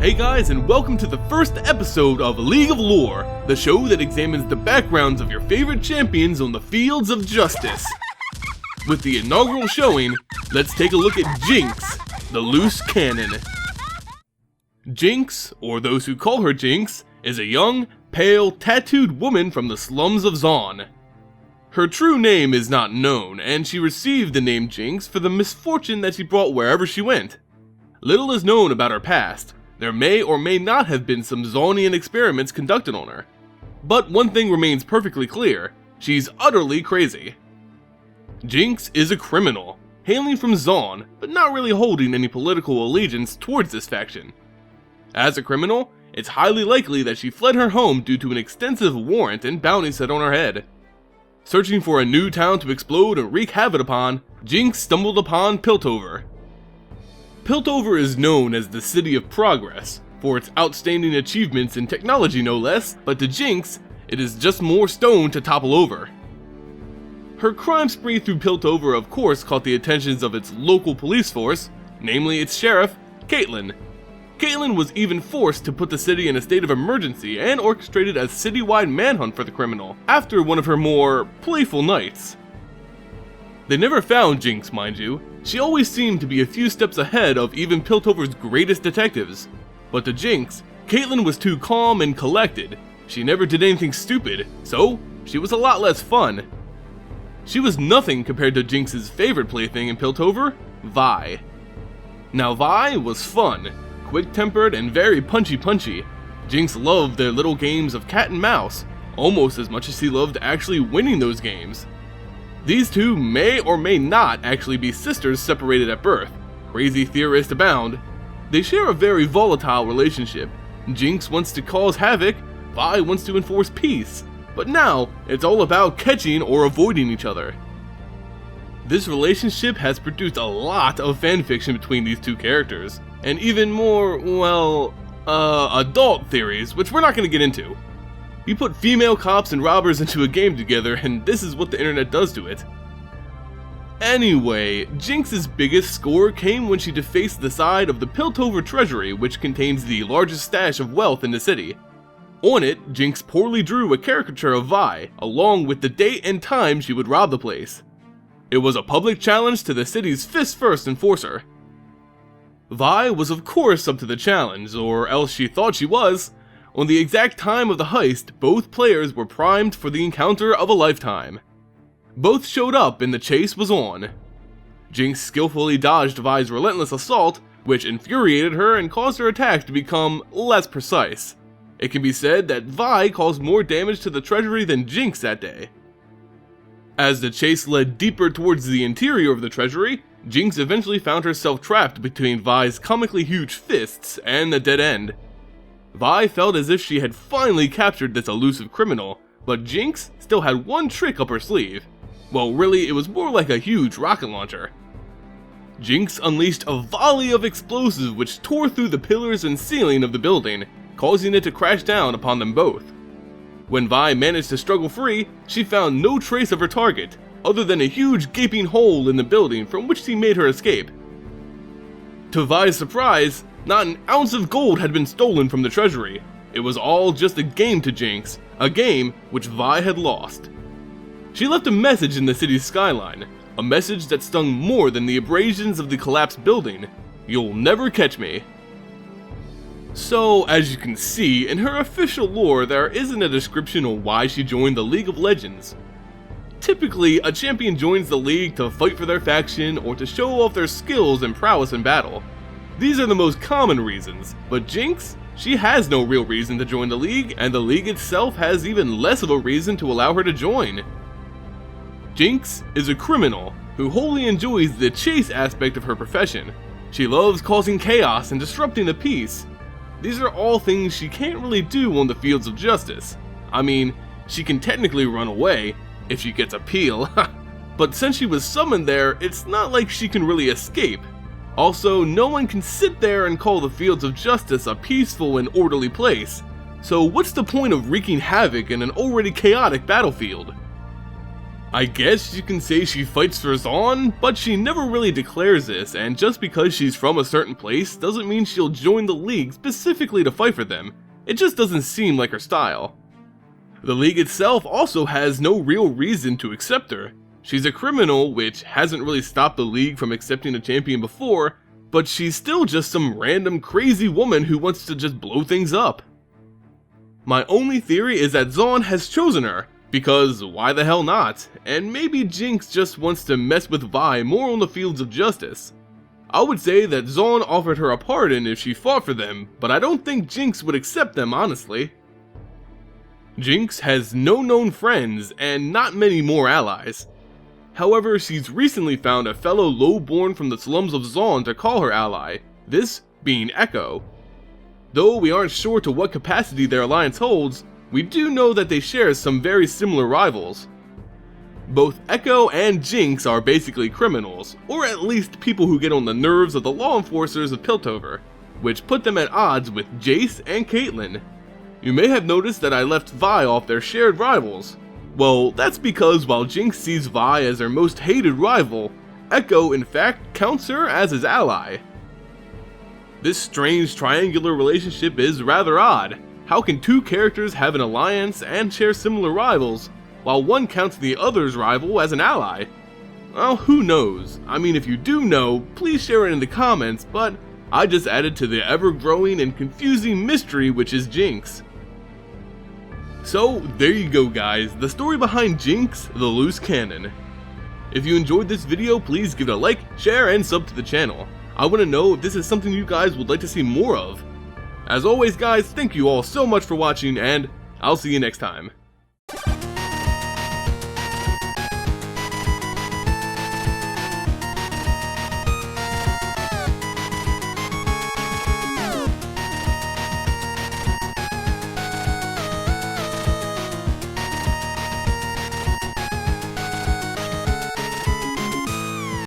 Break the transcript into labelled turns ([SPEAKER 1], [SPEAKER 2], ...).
[SPEAKER 1] Hey guys, and welcome to the first episode of League of Lore, the show that examines the backgrounds of your favorite champions on the fields of justice. With the inaugural showing, let's take a look at Jinx, the loose cannon. Jinx, or those who call her Jinx, is a young, pale, tattooed woman from the slums of Zaun. Her true name is not known, and she received the name Jinx for the misfortune that she brought wherever she went. Little is known about her past. There may or may not have been some Zaunian experiments conducted on her. But one thing remains perfectly clear, she's utterly crazy. Jinx is a criminal, hailing from Zaun, but not really holding any political allegiance towards this faction. As a criminal, it's highly likely that she fled her home due to an extensive warrant and bounty set on her head. Searching for a new town to explode and wreak havoc upon, Jinx stumbled upon Piltover. Piltover is known as the City of Progress, for its outstanding achievements in technology no less, but to Jinx, it is just more stone to topple over. Her crime spree through Piltover of course caught the attentions of its local police force, namely its sheriff, Caitlyn. Caitlyn was even forced to put the city in a state of emergency and orchestrated a citywide manhunt for the criminal, after one of her more playful nights. They never found Jinx, mind you. She always seemed to be a few steps ahead of even Piltover's greatest detectives. But to Jinx, Caitlyn was too calm and collected. She never did anything stupid, so she was a lot less fun. She was nothing compared to Jinx's favorite plaything in Piltover, Vi. Now Vi was fun, quick-tempered and very punchy. Jinx loved their little games of cat and mouse, almost as much as she loved actually winning those games. These two may or may not actually be sisters separated at birth. Crazy theorists abound. They share a very volatile relationship. Jinx wants to cause havoc, Vi wants to enforce peace. But now, it's all about catching or avoiding each other. This relationship has produced a lot of fanfiction between these two characters, and even more, well, adult theories, which we're not going to get into. You put female cops and robbers into a game together, and this is what the internet does to it. Anyway, Jinx's biggest score came when she defaced the side of the Piltover treasury, which contains the largest stash of wealth in the city. On it, Jinx poorly drew a caricature of Vi, along with the date and time she would rob the place. It was a public challenge to the city's fist-first enforcer. Vi was of course up to the challenge, or else she thought she was. On the exact time of the heist, both players were primed for the encounter of a lifetime. Both showed up and the chase was on. Jinx skillfully dodged Vi's relentless assault, which infuriated her and caused her attack to become less precise. It can be said that Vi caused more damage to the treasury than Jinx that day. As the chase led deeper towards the interior of the treasury, Jinx eventually found herself trapped between Vi's comically huge fists and the dead end. Vi felt as if she had finally captured this elusive criminal, but Jinx still had one trick up her sleeve. Well, really, it was more like a huge rocket launcher. Jinx unleashed a volley of explosives which tore through the pillars and ceiling of the building, causing it to crash down upon them both. When Vi managed to struggle free, she found no trace of her target, other than a huge gaping hole in the building from which she made her escape. To Vi's surprise, not an ounce of gold had been stolen from the treasury. It was all just a game to Jinx, a game which Vi had lost. She left a message in the city's skyline, a message that stung more than the abrasions of the collapsed building. "You'll never catch me." So, as you can see, in her official lore there isn't a description on why she joined the League of Legends. Typically, a champion joins the league to fight for their faction or to show off their skills and prowess in battle. These are the most common reasons, but Jinx, she has no real reason to join the league, and the league itself has even less of a reason to allow her to join. Jinx is a criminal who wholly enjoys the chase aspect of her profession. She loves causing chaos and disrupting the peace. These are all things she can't really do on the fields of justice. I mean, she can technically run away, if she gets a peel, but since she was summoned there, it's not like she can really escape. Also, no one can sit there and call the fields of justice a peaceful and orderly place, so what's the point of wreaking havoc in an already chaotic battlefield? I guess you can say she fights for Zaun, but she never really declares this, and just because she's from a certain place doesn't mean she'll join the league specifically to fight for them. It just doesn't seem like her style. The league itself also has no real reason to accept her. She's a criminal, which hasn't really stopped the league from accepting a champion before, but she's still just some random crazy woman who wants to just blow things up. My only theory is that Zaun has chosen her, because why the hell not? And maybe Jinx just wants to mess with Vi more on the fields of justice. I would say that Zaun offered her a pardon if she fought for them, but I don't think Jinx would accept them honestly. Jinx has no known friends and not many more allies. However, she's recently found a fellow Lowe born from the slums of Zaun to call her ally, this being Echo. Though we aren't sure to what capacity their alliance holds, we do know that they share some very similar rivals. Both Echo and Jinx are basically criminals, or at least people who get on the nerves of the law enforcers of Piltover, which put them at odds with Jace and Caitlyn. You may have noticed that I left Vi off their shared rivals. Well, that's because while Jinx sees Vi as her most hated rival, Echo in fact counts her as his ally. This strange triangular relationship is rather odd. How can two characters have an alliance and share similar rivals, while one counts the other's rival as an ally? Well, who knows? I mean, if you do know, please share it in the comments, but I just added to the ever-growing and confusing mystery which is Jinx. So, there you go guys, the story behind Jinx, the loose cannon. If you enjoyed this video, please give it a like, share, and sub to the channel. I want to know if this is something you guys would like to see more of. As always guys, thank you all so much for watching, and I'll see you next time.